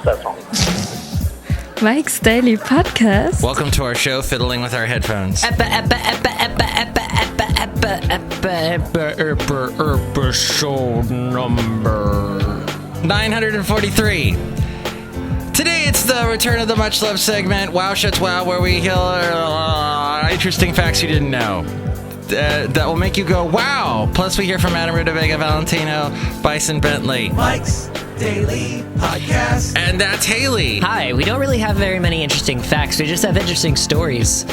Processing. Mike's Daily Podcast. Welcome to our show, Fiddling with Our Headphones. Episode number 943. Today it's the return of the much-loved segment, WOW SCHATZ WOW, where we hear interesting facts you didn't know. That will make you go, wow! Plus we hear from Madame Rootabega, Valentino, Bison Bentley. Mike's Daily Podcast. And that's Haley. Hi, we don't really have very many interesting facts. We just have interesting stories.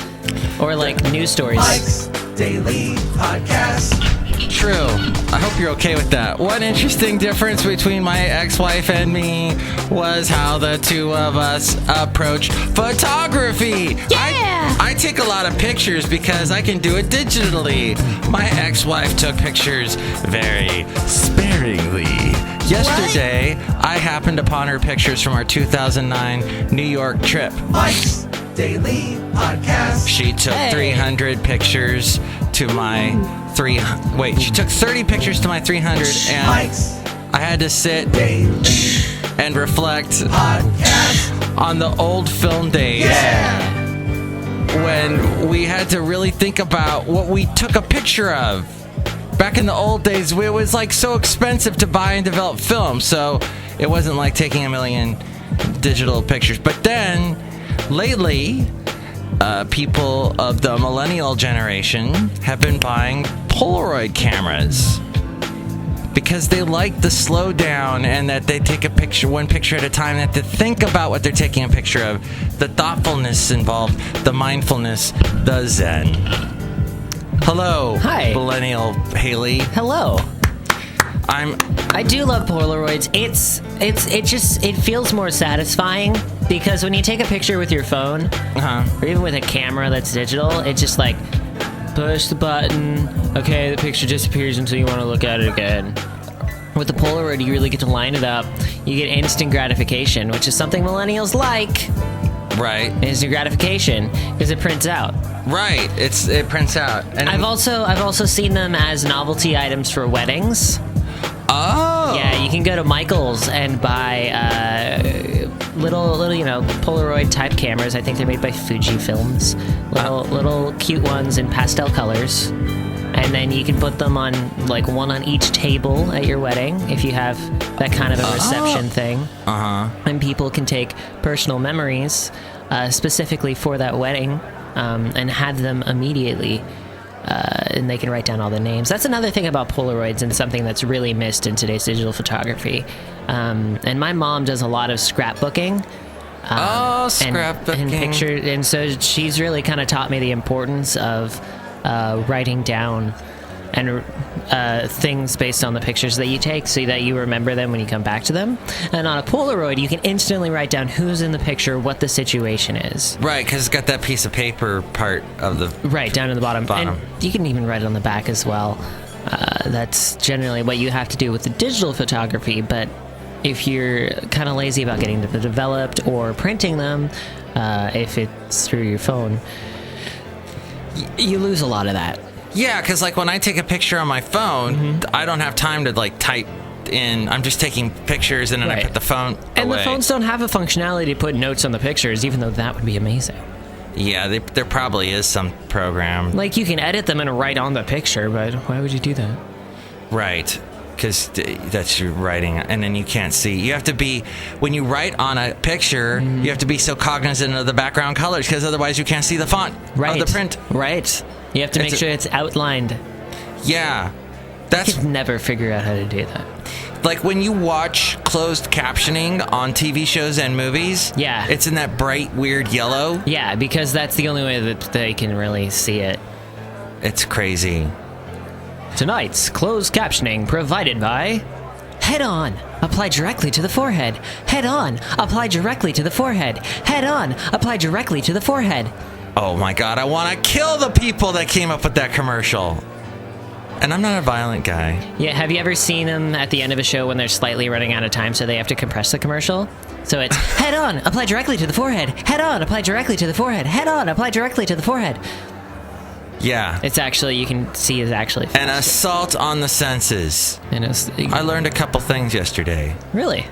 Or like news stories. Mike's Daily Podcast. True. I hope you're okay with that. One interesting difference between my ex-wife and me was how the two of us approach photography. Yeah! I take a lot of pictures because I can do it digitally. My ex-wife took pictures very sparingly. Yesterday, I happened upon her pictures from our 2009 New York trip. Mike's Daily Podcast. She took 300 pictures to my she took 30 pictures to my 300, and Mike's I had to sit Daily and reflect Podcast. on the old film days. Yeah. When we had to really think about what we took a picture of. Back in the old days, it was like so expensive to buy and develop film, so it wasn't like taking a million digital pictures. But then, lately, people of the millennial generation have been buying Polaroid cameras because they like the slowdown and that they take a picture, one picture at a time, that they think about what they're taking a picture of, the thoughtfulness involved, the mindfulness, the zen. Hello, Hi. millennial Haley. Hello. I do love Polaroids. It feels more satisfying because when you take a picture with your phone, or even with a camera that's digital, it's just like push the button. Okay, the picture disappears until you want to look at it again. With the Polaroid, you really get to line it up. You get instant gratification, which is something millennials like. right, Instant gratification because it prints out. right. It prints out, and I've also seen them as novelty items for weddings. oh, Yeah, you can go to Michael's and buy little Polaroid type cameras. I think they're made by Fuji Films. Little cute ones in pastel colors, and then you can put them on like one on each table at your wedding if you have that kind of a reception thing. And people can take personal memories specifically for that wedding and have them immediately. And they can write down all the names. That's another thing about Polaroids and something that's really missed in today's digital photography. And my mom does a lot of scrapbooking. Scrapbooking. And pictures, and so she's really kind of taught me the importance of writing down and things based on the pictures that you take so that you remember them when you come back to them. And on a Polaroid, you can instantly write down who's in the picture, what the situation is. Right, because it's got that piece of paper part of the... Right, down to the bottom. And you can even write it on the back as well. That's generally what you have to do with the digital photography, but if you're kind of lazy about getting them developed or printing them, if it's through your phone, you lose a lot of that. Yeah, because like when I take a picture on my phone, I don't have time to like type in. I'm just taking pictures and then I put the phone And away. the phones don't have a functionality to put notes on the pictures, even though that would be amazing. Yeah, there probably is some program. Like you can edit them and write on the picture, but why would you do that? Right, because that's your writing, and then you can't see. You have to be, when you write on a picture, you have to be so cognizant of the background colors, because otherwise you can't see the font of the print. Right. You have to make sure it's outlined. Yeah. I could never figure out how to do that. Like when you watch closed captioning on TV shows and movies, yeah, it's in that bright, weird yellow. Yeah, because that's the only way that they can really see it. It's crazy. Tonight's closed captioning provided by Head On, apply directly to the forehead. Head On, apply directly to the forehead. Head On, apply directly to the forehead. Oh my God, I want to kill the people that came up with that commercial. And I'm not a violent guy. Yeah, have you ever seen them at the end of a show when they're slightly running out of time, so they have to compress the commercial? So it's, head on, apply directly to the forehead. Head on, apply directly to the forehead. Head on, apply directly to the forehead. Yeah. It's actually, you can see it's actually an assault on the senses. And I learned a couple things yesterday. Really?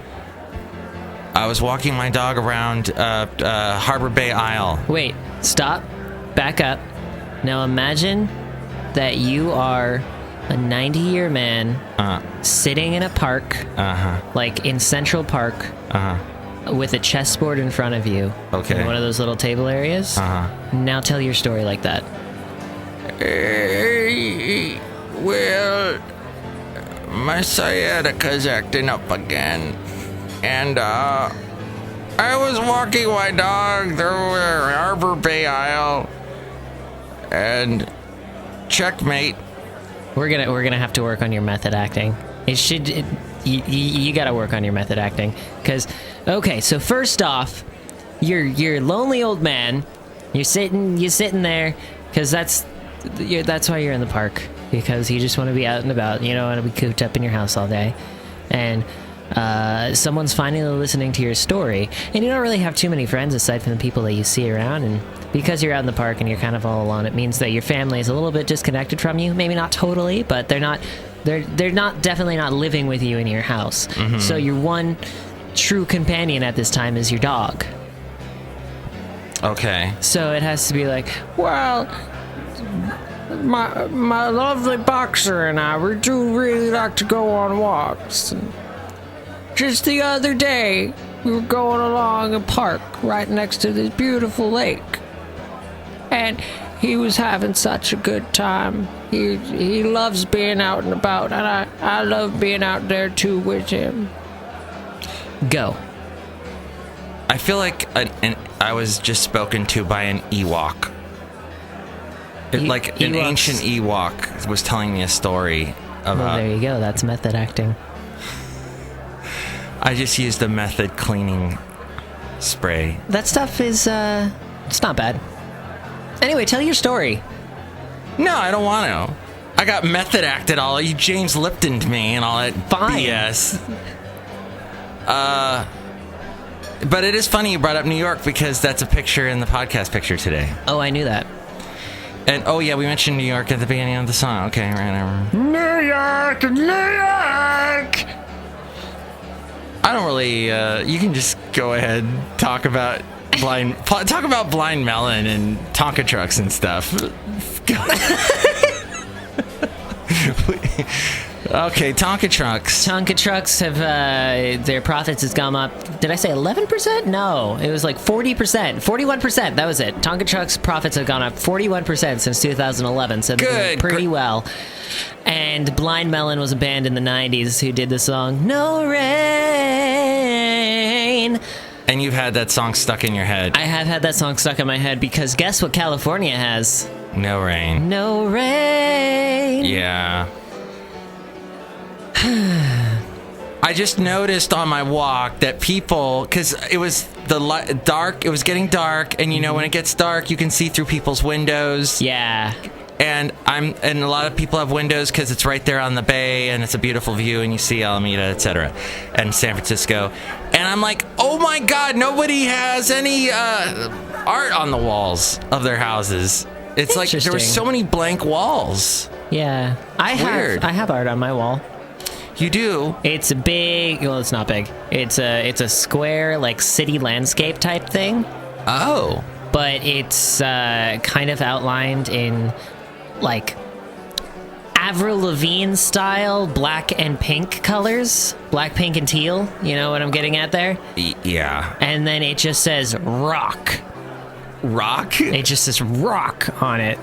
I was walking my dog around Harbor Bay Isle. Wait, stop, back up. Now imagine that you are a 90-year man sitting in a park, like in Central Park, with a chessboard in front of you. Okay. In one of those little table areas. Now tell your story like that. Well, my sciatica's acting up again. And, I was walking my dog through Harbor Bay Isle. And checkmate. We're gonna have to work on your method acting. You gotta work on your method acting. Cause, okay, so first off, you're a lonely old man. You're sitting there, cause that's why you're in the park. Because you just want to be out and about. You don't want to be cooped up in your house all day. And someone's finally listening to your story. And you don't really have too many friends aside from the people that you see around. And because you're out in the park and you're kind of all alone, it means that your family is a little bit disconnected from you. Maybe not totally, but they're definitely not living with you in your house. So your one true companion at this time is your dog. Okay. So it has to be like, well, my lovely boxer and I, we do really like to go on walks. Just the other day, we were going along a park right next to this beautiful lake. And he was having such a good time. He loves being out and about, and I love being out there too with him. Go. I feel like I was just spoken to by an Ewok. Like an Ewoks. ancient Ewok was telling me a story about... Well, there you go. That's method acting. I just used a method cleaning spray. That stuff is, it's not bad. Anyway, tell your story. No, I don't want to. I got method acted all. You James Lipton'd me and all that Fine. BS. But it is funny you brought up New York because that's a picture in the podcast picture today. Oh, I knew that. And, oh yeah, we mentioned New York at the beginning of the song. Okay, right. New York, New York! I don't really, you can just go ahead and talk about Blind Melon and Tonka trucks and stuff. Okay, Tonka trucks. Tonka trucks have, their profits has gone up. Did I say 11%? No, it was like 40%. 41%, that was it. Tonka trucks profits have gone up 41% since 2011, so they're doing pretty well. And Blind Melon was a band in the 90s who did the song, No Rain. And you've had that song stuck in your head. I have had that song stuck in my head because guess what California has? No rain. No rain. Yeah. I just noticed on my walk that people, because it was dark, it was getting dark, and you know when it gets dark, you can see through people's windows. Yeah. And a lot of people have windows because it's right there on the bay, and it's a beautiful view, and you see Alameda, etc., and San Francisco. And I'm like, oh my God, nobody has any art on the walls of their houses. It's like there were so many blank walls. Yeah, I have art on my wall. You do? It's a big. Well, it's not big. It's a square like city landscape type thing. Oh. But it's kind of outlined in like Avril Lavigne style black and pink colors, black, pink, and teal. You know what I'm getting at there? Yeah. And then it just says rock. Rock? It just says rock on it.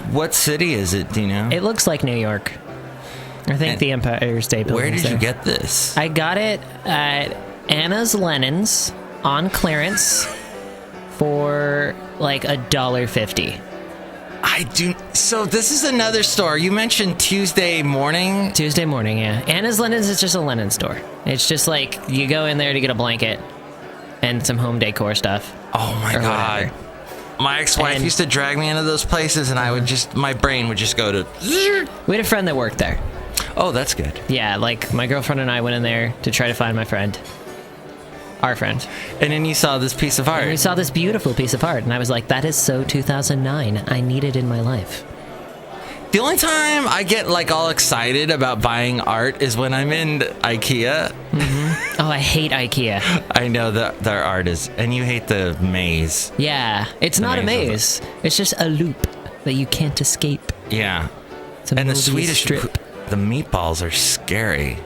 What city is it? Do you know? It looks like New York. I think the Empire State Building. Where did you get this? I got it at Anna's Lennon's on clearance for like $1.50. I do. So this is another store. You mentioned Tuesday morning. Tuesday morning, yeah. Anna's Lennon's is just a linen store. It's just like you go in there to get a blanket and some home decor stuff. Oh my God. Whatever. My ex-wife used to drag me into those places, and I would my brain would just go to. We had a friend that worked there. Oh, that's good. Yeah, like my girlfriend and I went in there to try to find my friend. Our friend. And then you saw this piece of art. And we saw this beautiful piece of art, and I was like, that is so 2009. I need it in my life. The only time I get like all excited about buying art is when I'm in IKEA. Mm-hmm. Oh, I hate IKEA. I know that their art is, and you hate the maze. Yeah, it's not a maze. It's just a loop that you can't escape. Yeah. It's a And the Mobius Swedish, strip. the meatballs are scary.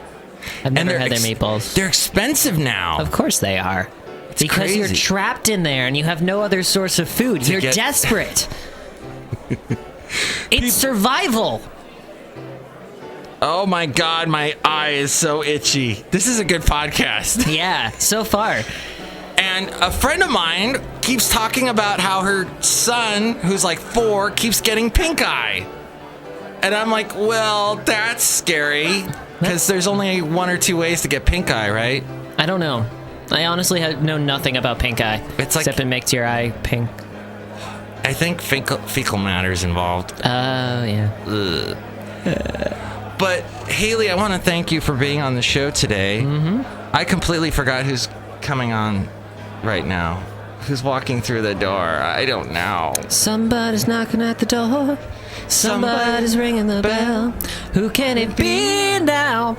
I've never they're had their meatballs. They're expensive now. Of course they are. Because you're crazy. trapped in there and you have no other source of food. You're desperate. It's survival. Oh my God, my eye is so itchy. This is a good podcast. Yeah, so far. And a friend of mine keeps talking about how her son, who's like 4, keeps getting pink eye. And I'm like, well, that's scary. Because there's only 1 or 2 ways to get pink eye, right? I don't know. I honestly know nothing about pink eye. It's like- except it makes your eye pink. I think fecal matter's involved. Oh, yeah. Ugh. But Haley, I want to thank you for being on the show today. Mm-hmm. I completely forgot who's coming on right now. Who's walking through the door? I don't know. Somebody's knocking at the door. Somebody's ringing the bell. Who can it be now?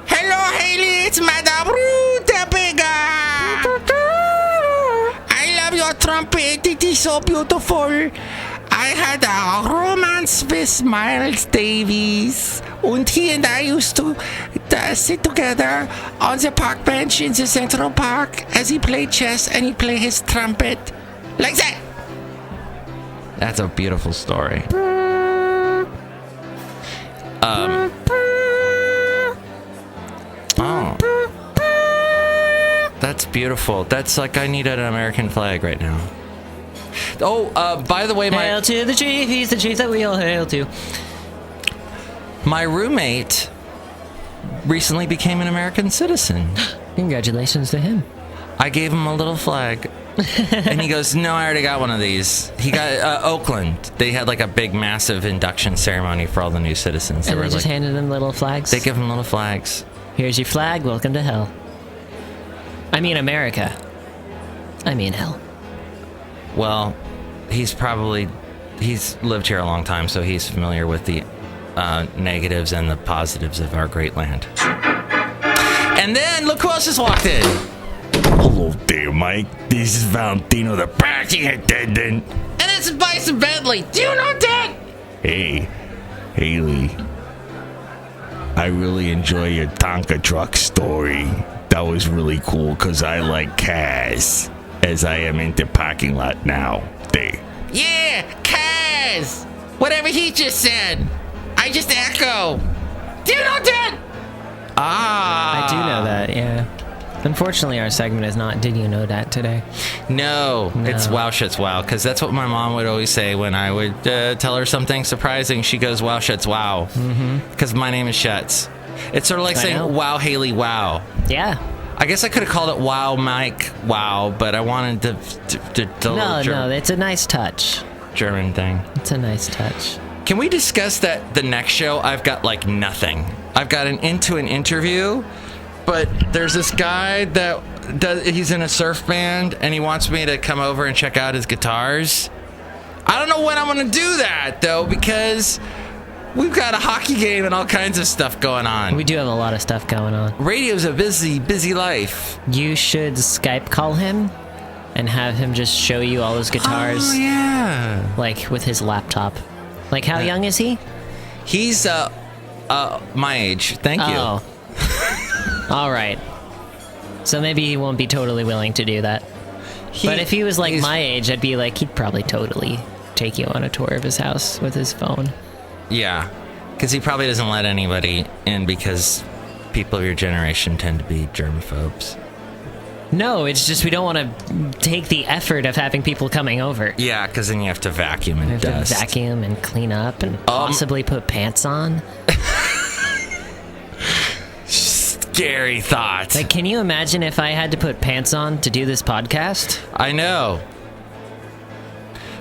Hello, Haley. It's Madame Rootabega. I love your trumpet. It is so beautiful. I had a romance with Miles Davis, and he and I used to sit together on the park bench in the Central Park as he played chess and he played his trumpet. Like that. That's a beautiful story. Oh. That's beautiful. That's like I need an American flag right now. Oh, by the way, Hail to the chief. He's the chief that we all hail to. my roommate recently became an American citizen. Congratulations to him. I gave him a little flag. And he goes, no, I already got one of these. He got Oakland. They had like a big, massive induction ceremony for all the new citizens. And they just handed him little flags? They give him little flags. Here's your flag. Welcome to hell. I mean America. I mean hell. Well, he's lived here a long time, so he's familiar with the negatives and the positives of our great land. And then, look who else just walked in. Hello there, Mike. This is Valentino, the parking attendant. And it's Bison Bentley. Do you know that? Hey, Haley. I really enjoy your Tonka truck story. That was really cool because I like cars, as I am into parking lot now. There. Yeah, cars. Whatever he just said. I just echo. Do you know that? Ah. I do know that, yeah. Unfortunately, our segment is not Did You Know That today. No, it's Wow Schatz Wow, because that's what my mom would always say when I would tell her something surprising. She goes, Wow Schatz Wow, because my name is Schatz. It's sort of like saying Wow Haley Wow. Yeah. I guess I could have called it Wow Mike Wow, but I wanted to No, it's a nice touch. German thing. It's a nice touch. Can we discuss that the next show I've got like nothing? I've got an interview, but there's this guy he's in a surf band and he wants me to come over and check out his guitars. I don't know when I'm going to do that though, because we've got a hockey game and all kinds of stuff going on. We do have a lot of stuff going on. Radio's a busy life. You should Skype call him and have him just show you all his guitars. Oh, yeah. Like with his laptop. Like how young is he? He's my age. Thank you. Oh. All right. So maybe he won't be totally willing to do that. But if he was like my age, I'd be like, he'd probably totally take you on a tour of his house with his phone. Yeah, because he probably doesn't let anybody in because people of your generation tend to be germaphobes. No, it's just we don't want to take the effort of having people coming over. Yeah, because then you have to vacuum and We have dust. to vacuum and clean up and possibly put pants on. Scary thought. Like, can you imagine if I had to put pants on to do this podcast? I know.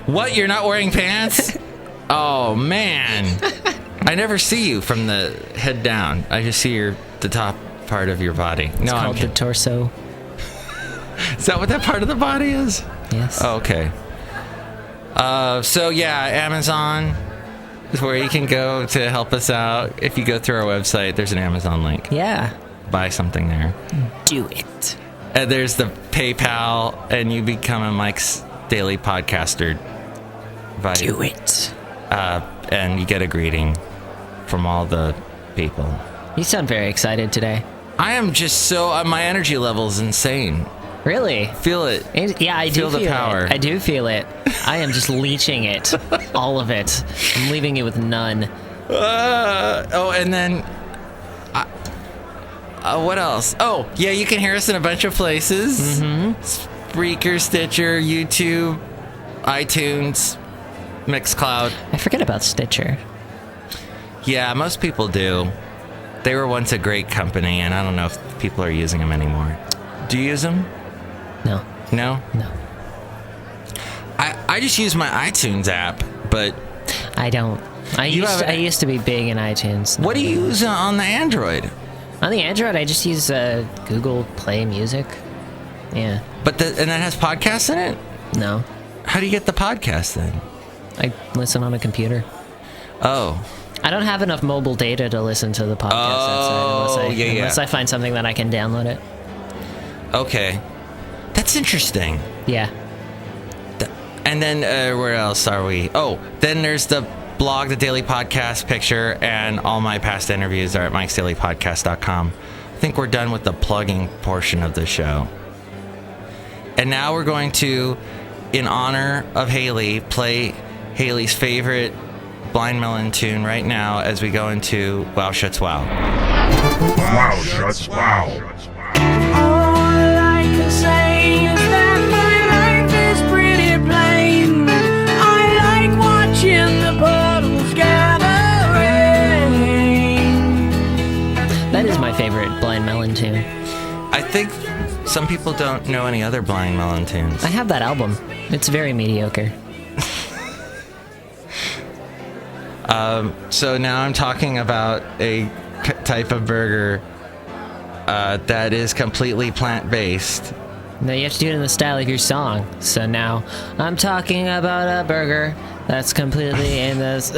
What, you're not wearing pants? Oh, man. I never see you from the head down. I just see the top part of your body. It's called the torso. Is that what that part of the body is? Yes. Oh, okay. So, yeah, Amazon. is where you can go to help us out. If you go through our website, there's an Amazon link. Yeah. Buy something there. Do it. And there's the PayPal, and you become a Mike's Daily Podcaster. Do it. And you get a greeting from all the people. You sound very excited today. I am just so... my energy level is insane. Really? Feel it. Yeah, I do Feel the power. it. I do feel it. I am just leeching it. All of it. I'm leaving you with none. And then... what else? Oh, yeah, you can hear us in a bunch of places. Mm-hmm. Spreaker, Stitcher, YouTube, iTunes, Mixcloud. I forget about Stitcher. Yeah, most people do. They were once a great company, and I don't know if people are using them anymore. Do you use them? No. No? No. I just use my iTunes app, but... I don't. I used to be big in iTunes. What do you use on the Android? On the Android, I just use Google Play Music. Yeah. And that has podcasts in it? No. How do you get the podcast then? I listen on a computer. Oh. I don't have enough mobile data to listen to the podcast unless I find something that I can download it. Okay. That's interesting. Yeah. And then where else are we? Oh, then there's the blog, the Daily Podcast picture, and all my past interviews are at mikesdailypodcast.com. I think we're done with the plugging portion of the show. And now we're going to, in honor of Haley, play Haley's favorite Blind Melon tune right now as we go into WOW SCHATZ WOW. WOW SCHATZ WOW. All I can say is that my life is pretty plain. I like watching the puddles gathering. That is my favorite Blind Melon tune. I think some people don't know any other Blind Melon tunes. I have that album. It's very mediocre. So now I'm talking about a type of burger that is completely plant-based. No, you have to do it in the style of your song. So now I'm talking about a burger that's completely in this.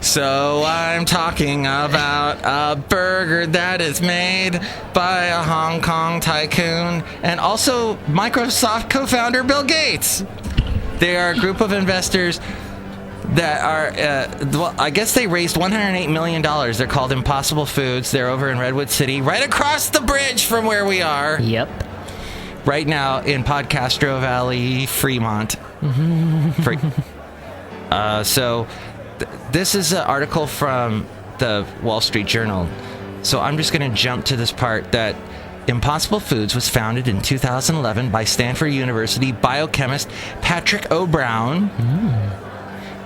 So I'm talking about a burger that is made by a Hong Kong tycoon and also Microsoft co-founder Bill Gates. They are a group of investors that are, I guess they raised $108 million. They're called Impossible Foods. They're over in Redwood City, right across the bridge from where we are. Yep. Right now in Podcastro Valley, Fremont. This is an article from the Wall Street Journal. So I'm just going to jump to this part that Impossible Foods was founded in 2011 by Stanford University biochemist Patrick O. Brown.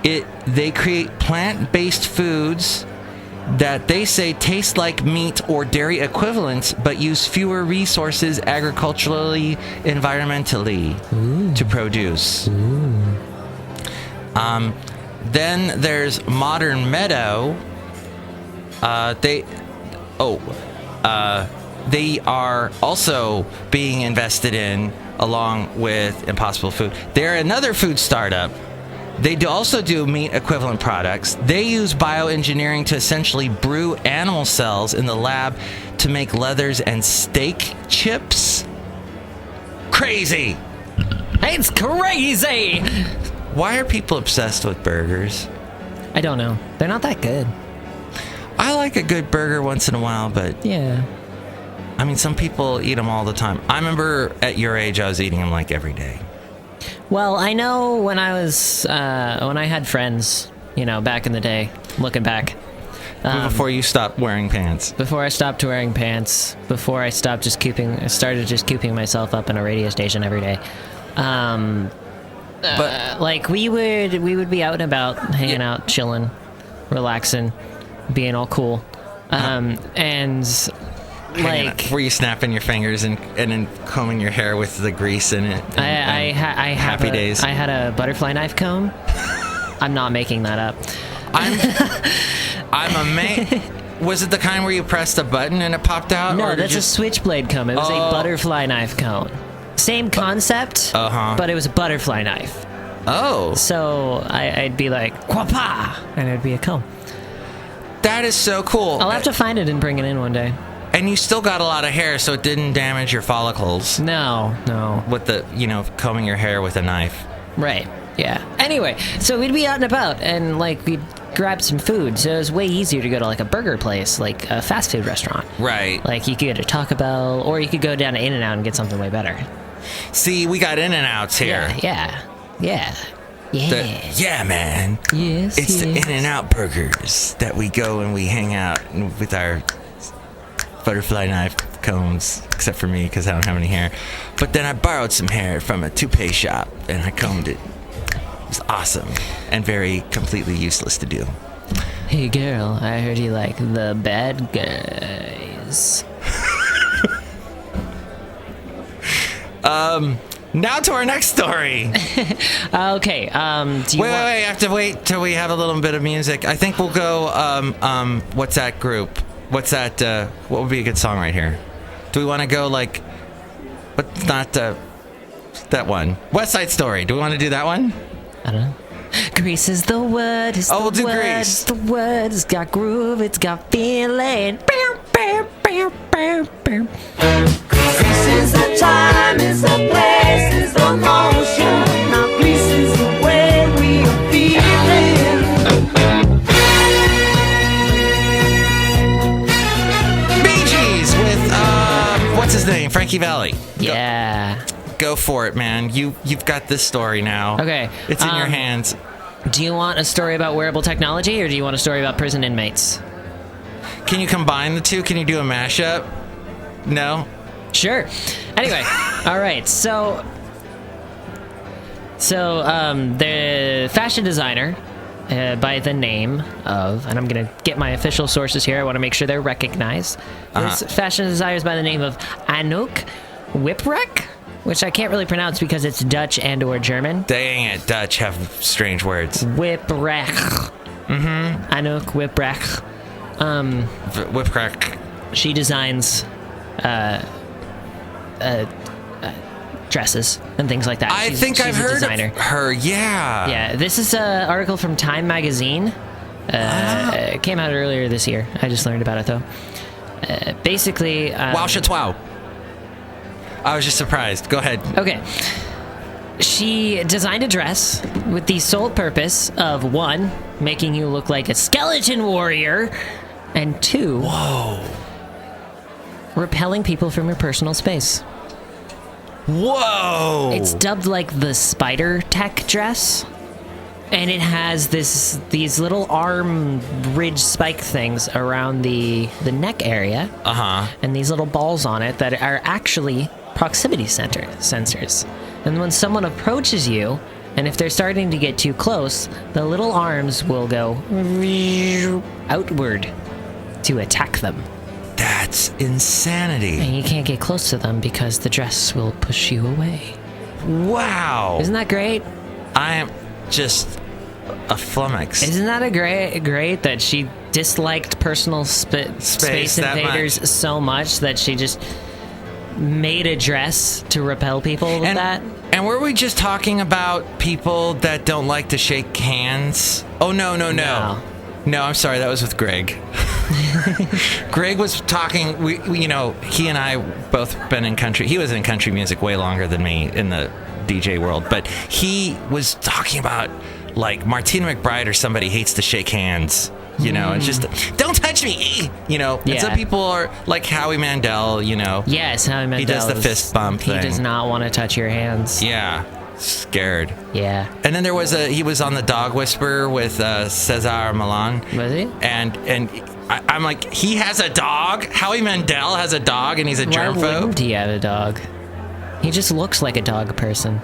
They create plant-based foods that they say taste like meat or dairy equivalents, but use fewer resources agriculturally, environmentally to produce. Then there's Modern Meadow. They are also being invested in along with Impossible Food. They're another food startup. They also do meat equivalent products. They use bioengineering to essentially brew animal cells in the lab to make leathers and steak chips. Crazy! It's crazy! Why are people obsessed with burgers? I don't know. They're not that good. I like a good burger once in a while, but Yeah. I mean, some people eat them all the time. I remember at your age, I was eating them like every day. Well, I know when I was, when I had friends, back in the day, looking back. Before you stopped wearing pants. Before I stopped wearing pants, before I started just cooping myself up in a radio station every day. But Like we would be out and about, hanging out, chilling, relaxing, being all cool. And like, were you snapping your fingers and then combing your hair with the grease in it? Happy days. I had a butterfly knife comb. I'm not making that up. I'm amazed. Was it the kind where you pressed a button and it popped out? No, or that's a switchblade comb. It was a butterfly knife comb. Same concept, but it was a butterfly knife. Oh, So I'd be like, "Quapa!" and it'd be a comb. that is so cool. I'll have to find it and bring it in one day. And you still got a lot of hair, so it didn't damage your follicles No. with the, combing your hair with a knife. Right. Yeah. Anyway, so we'd be out and about, and like we'd grab some food. So it was way easier to go to like a burger place, like a fast food restaurant. Right. Like you could go to Taco Bell, or you could go down to In-N-Out and get something way better. See, we got In-N-Outs here. Yeah. Yeah, man. Yes. It's the yes. In-N-Out burgers that we go and we hang out with our butterfly knife combs, except for me because I don't have any hair. But then I borrowed some hair from a toupee shop and I combed it. It was awesome and very completely useless to do. Hey girl, I heard you like the bad guys. Now to our next story. Okay. Do you want? Wait. I have to wait till we have a little bit of music. I think we'll go. What's that group? What's that? What would be a good song right here? Do we want to go like? What's not that one? West Side Story. Do we want to do that one? I don't know. Grease is the word. It's we'll do word, Grease. It's the word. It's got groove. It's got feeling. This is the time, it's the place, it's the motion. Now Grease is the way we are feeling. Bee Gees with what's his name? Frankie Valli. Yeah. Go for it, man. You've got this story now. Okay. It's in your hands. Do you want a story about wearable technology, or do you want a story about prison inmates? Can you combine the two? Can you do a mashup? No. Sure. Anyway, all right. So the fashion designer by the name of, and I'm gonna get my official sources here. I want to make sure they're recognized. This fashion designer is by the name of Anouk Wipwreck, which I can't really pronounce because it's Dutch and/or German. Dang it, Dutch have strange words. Wipwreck. Mm-hmm. Anouk Wipwreck. Whipcrack. She designs dresses and things like that. I She's I've a heard designer. of her. Yeah. Yeah, this is an article from Time Magazine. It came out earlier this year. I just learned about it though. Basically, Wow SCHATZ WOW. I was just surprised. Go ahead. Okay. She designed a dress with the sole purpose of 1, making you look like a skeleton warrior, and 2, repelling people from your personal space. Whoa! It's dubbed like the spider tech dress, and it has these little arm ridge spike things around the neck area, and these little balls on it that are actually proximity sensors. And when someone approaches you, and if they're starting to get too close, the little arms will go outward to attack them. That's insanity. And you can't get close to them because the dress will push you away. Wow. Isn't that great? I am just a flummox. Isn't that a great that she disliked personal space that invaders so much that she just made a dress to repel people with that? And were we just talking about people that don't like to shake hands? Oh, no. No, I'm sorry. That was with Greg. Greg was talking, we he and I both been in country. He was in country music way longer than me in the DJ world, but he was talking about like Martina McBride or somebody hates to shake hands. It's just, don't touch me, And some people are like Howie Mandel, Yes, Howie Mandel. He does the fist bump thing. He does not want to touch your hands. Yeah, scared. Yeah. And then he was on the Dog Whisperer with Cesar Millan. Was he? And I'm like, he has a dog? Howie Mandel has a dog and he's a germphobe? Why wouldn't he have a dog? He just looks like a dog person.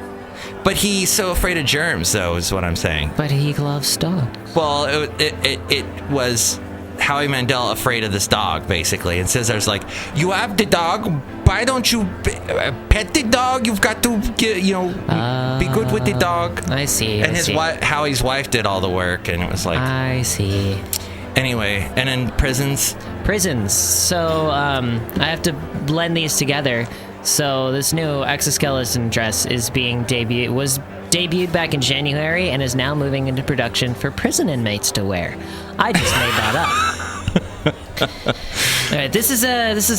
But he's so afraid of germs, though, is what I'm saying. But he loves dogs. Well, it was Howie Mandel afraid of this dog, basically. And Cesar's like, you have the dog, why don't you pet the dog? You've got to, be good with the dog. I see. And Howie's wife did all the work, and it was like... I see. Anyway, and in prisons. So, I have to blend these together. So this new exoskeleton dress was debuted back in January and is now moving into production for prison inmates to wear. I just made that up. All right, this is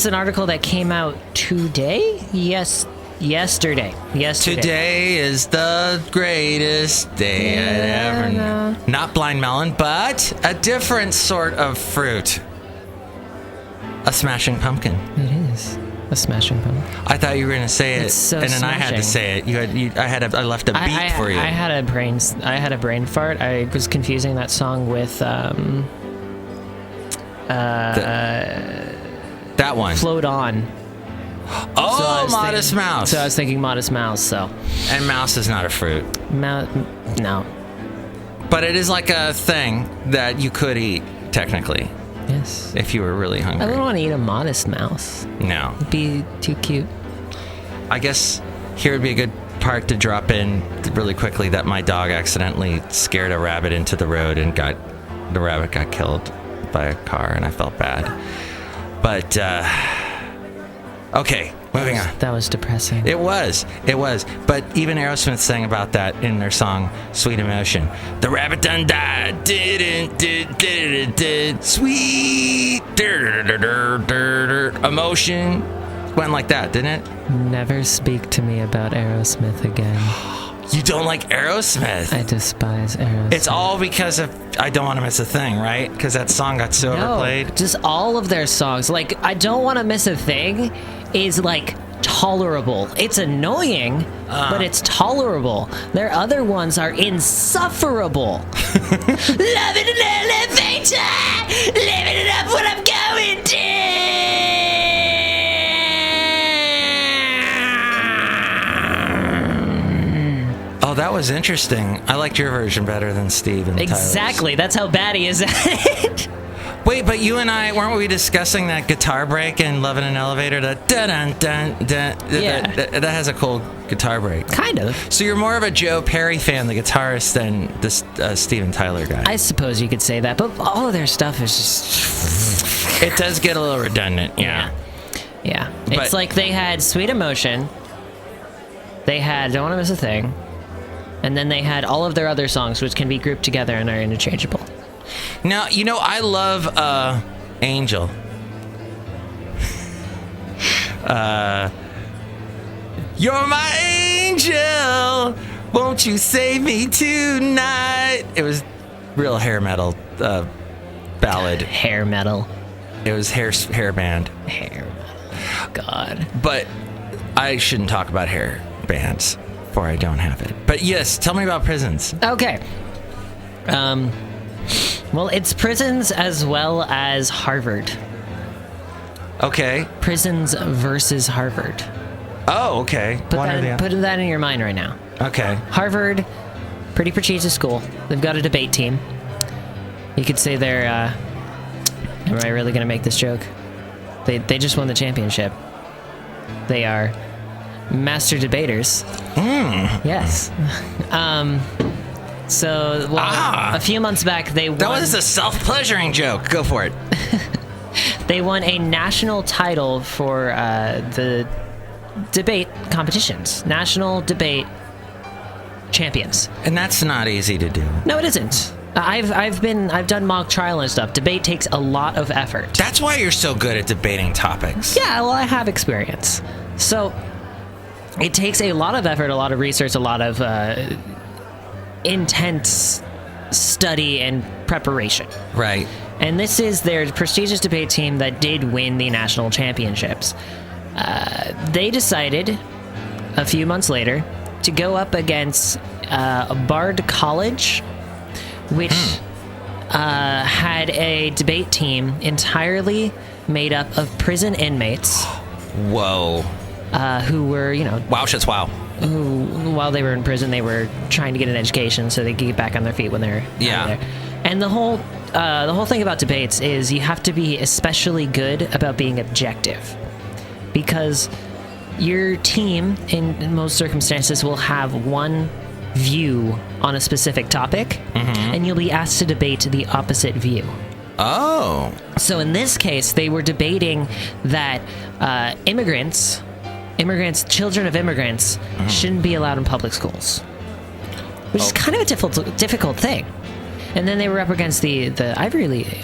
an article that came out today. Yesterday. Today is the greatest day I'd ever known. Not blind melon, but a different sort of fruit. A smashing pumpkin. It is a smashing pumpkin. I thought you were going to say it, It's so and then I had to say it. I left a beat for you. I had a brain fart. I was confusing that song with that one. Float On. Oh, Modest Mouse. So I was thinking Modest Mouse. So. And mouse is not a fruit. No. But it is like a thing that you could eat, technically. Yes. If you were really hungry. I wouldn't want to eat a modest mouse. No. It'd be too cute. I guess here would be a good part to drop in really quickly that my dog accidentally scared a rabbit into the road and the rabbit got killed by a car, and I felt bad. But, okay, moving on. That was depressing. It was. But even Aerosmith sang about that in their song Sweet Emotion. The rabbit done died. Did. Sweet emotion. Went like that, didn't it? Never speak to me about Aerosmith again. You don't like Aerosmith? I despise Aerosmith. It's all because of I Don't Want to Miss a Thing, right? Because that song got so overplayed. Just all of their songs. Like, I Don't Want to Miss a Thing is, like, tolerable. It's annoying, but it's tolerable. Their other ones are insufferable. Loving an elevator, living it up when I'm going down. Oh, that was interesting. I liked your version better than Steve and Exactly. That's how bad he is at it. Wait, but you and I, weren't we discussing that guitar break in Love in an Elevator? That that has a cool guitar break. Kind of. So you're more of a Joe Perry fan, the guitarist, than this Steven Tyler guy. I suppose you could say that, but all of their stuff is just... It does get a little redundant, yeah. Yeah. It's like they had Sweet Emotion, they had Don't Want to Miss a Thing, and then they had all of their other songs, which can be grouped together and are interchangeable. Now, you know, I love Angel. You're my angel, won't you save me tonight? It was real hair metal ballad. Hair metal. It was hair band. Hair metal. God. But I shouldn't talk about hair bands, for I don't have it. But yes, tell me about prisons. Okay. Well, it's prisons as well as Harvard. Okay. Prisons versus Harvard. Oh, okay. Put that in your mind right now. Okay. Harvard, pretty prestigious school. They've got a debate team. You could say they're, am I really going to make this joke? They just won the championship. They are master debaters. Yes. So, a few months back, they won... That was a self-pleasuring joke. Go for it. They won a national title for the debate competitions. National debate champions. And that's not easy to do. No, it isn't. I've done mock trial and stuff. Debate takes a lot of effort. That's why you're so good at debating topics. Yeah, well, I have experience. So, it takes a lot of effort, a lot of research, a lot of... intense study and preparation. Right. And this is their prestigious debate team that did win the national championships. They decided a few months later to go up against Bard College, which had a debate team entirely made up of prison inmates. Whoa. Who were, Wow Schatz Wow. Who, while they were in prison, they were trying to get an education so they could get back on their feet when they're there. And the whole thing about debates is you have to be especially good about being objective, because your team, in most circumstances, will have one view on a specific topic, and you'll be asked to debate the opposite view. Oh. So in this case, they were debating that immigrants, children of immigrants, shouldn't be allowed in public schools. which is kind of a difficult thing. And then they were up against the Ivy League,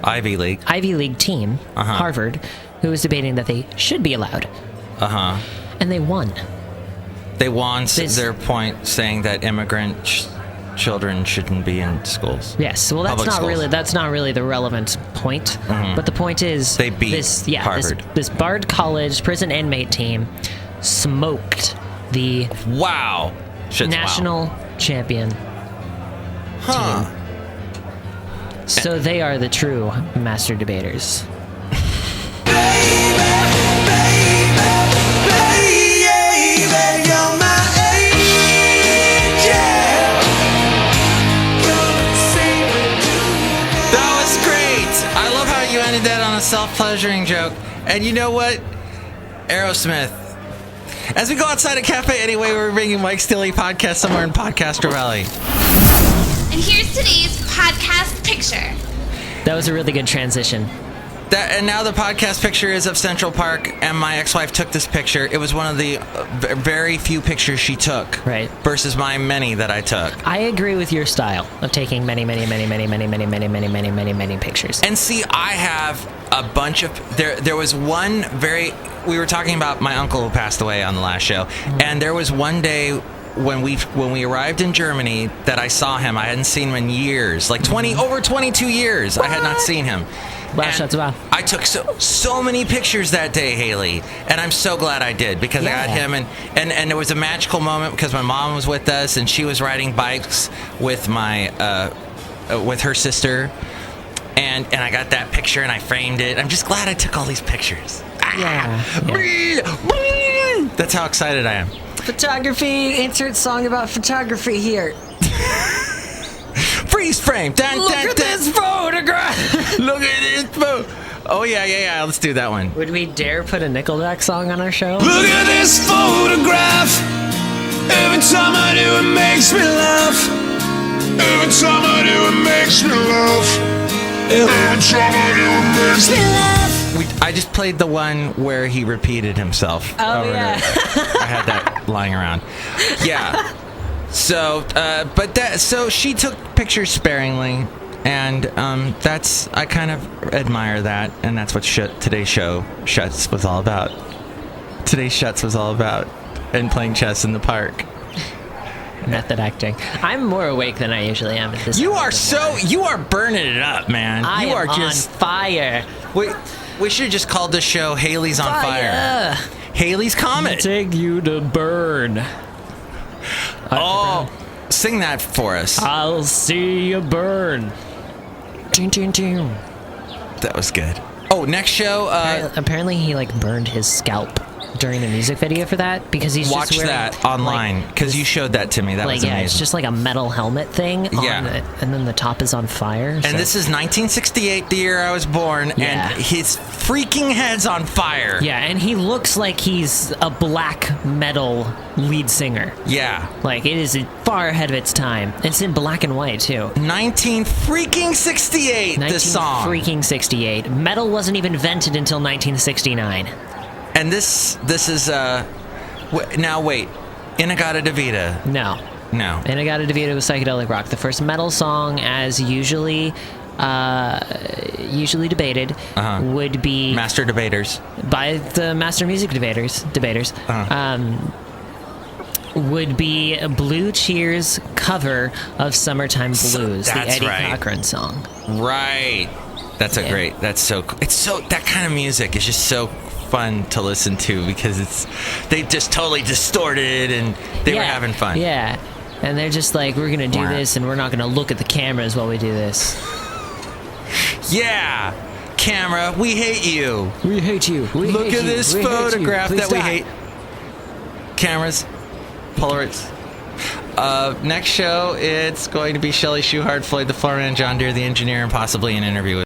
Ivy League team, Harvard, who was debating that they should be allowed. And they won. They won their point, saying that immigrant children shouldn't be in schools. Yes, well, that's not really the relevant point. But the point is, they beat Harvard. This Bard College prison inmate team smoked the WOW SCHATZ national champion team. So they are the true master debaters. That on a self-pleasuring joke. And you know what? Aerosmith. As we go outside a cafe anyway, we're bringing Mike's Daily Podcast somewhere in Podcaster Valley. And here's today's podcast picture. That was a really good transition. And now the podcast picture is of Central Park, and my ex-wife took this picture. It was one of the very few pictures she took. Right. Versus my many that I took. I agree with your style of taking many pictures. And see, I have a bunch of... There was one very... We were talking about my uncle who passed away on the last show, and there was one day when we arrived in Germany that I saw him. I hadn't seen him in years. Like over 22 years, I had not seen him. Wow, SCHATZ WOW. I took so many pictures that day, Haley, and I'm so glad I did, because I got him, and there was a magical moment because my mom was with us and she was riding bikes with with her sister, and I got that picture and I framed it. I'm just glad I took all these pictures. Yeah. That's how excited I am. Photography, insert song about photography here. Freeze frame. Look at this photograph. Look at this photo. Oh, yeah. Let's do that one. Would we dare put a Nickelback song on our show? Look at this photograph. Every time I do, it makes me laugh. Every time I do, it makes me laugh. Every time I do, it makes me laugh. I just played the one where he repeated himself. Oh, yeah. I had that lying around. Yeah. So, so she took pictures sparingly, and I kind of admire that, and that's what today's show SCHATZ was all about. Today's SCHATZ was all about, and playing chess in the park. Method acting. I'm more awake than I usually am at this. You are burning it up, man. You are just on fire. We should have just called this show Haley's on Fire. Haley's Comet. Take you to burn. Oh, sing that for us. I'll see you burn. That was good. Oh, next show. Apparently he burned his scalp during the music video for that, because he's watch just wearing, that online, because you showed that to me. That was amazing. It's just like a metal helmet thing. And then the top is on fire. And this is 1968, the year I was born, and his freaking head's on fire. Yeah, and he looks like he's a black metal lead singer. Yeah. It is far ahead of its time. It's in black and white, too. 1968, this song. 1968. Metal wasn't even invented until 1969. And this is, now wait, In-A-Gadda-Da-Vida. No. In-A-Gadda-Da-Vida was psychedelic rock. The first metal song, as usually debated, would be... Master debaters. By the master music debaters, would be a Blue Cheer's cover of Summertime Blues, the Eddie Cochran song. Right. That's so cool. It's that kind of music is just so fun to listen to, because they just totally distorted and they were having fun. Yeah. And they're just like, we're going to do this and we're not going to look at the cameras while we do this. Yeah. Camera, we hate you. We hate you. Look at this photograph that we hate. Cameras, Polaroids. Next show, it's going to be Shelley Shuhart, Floyd the Floorman, John Deere the engineer, and possibly an interview with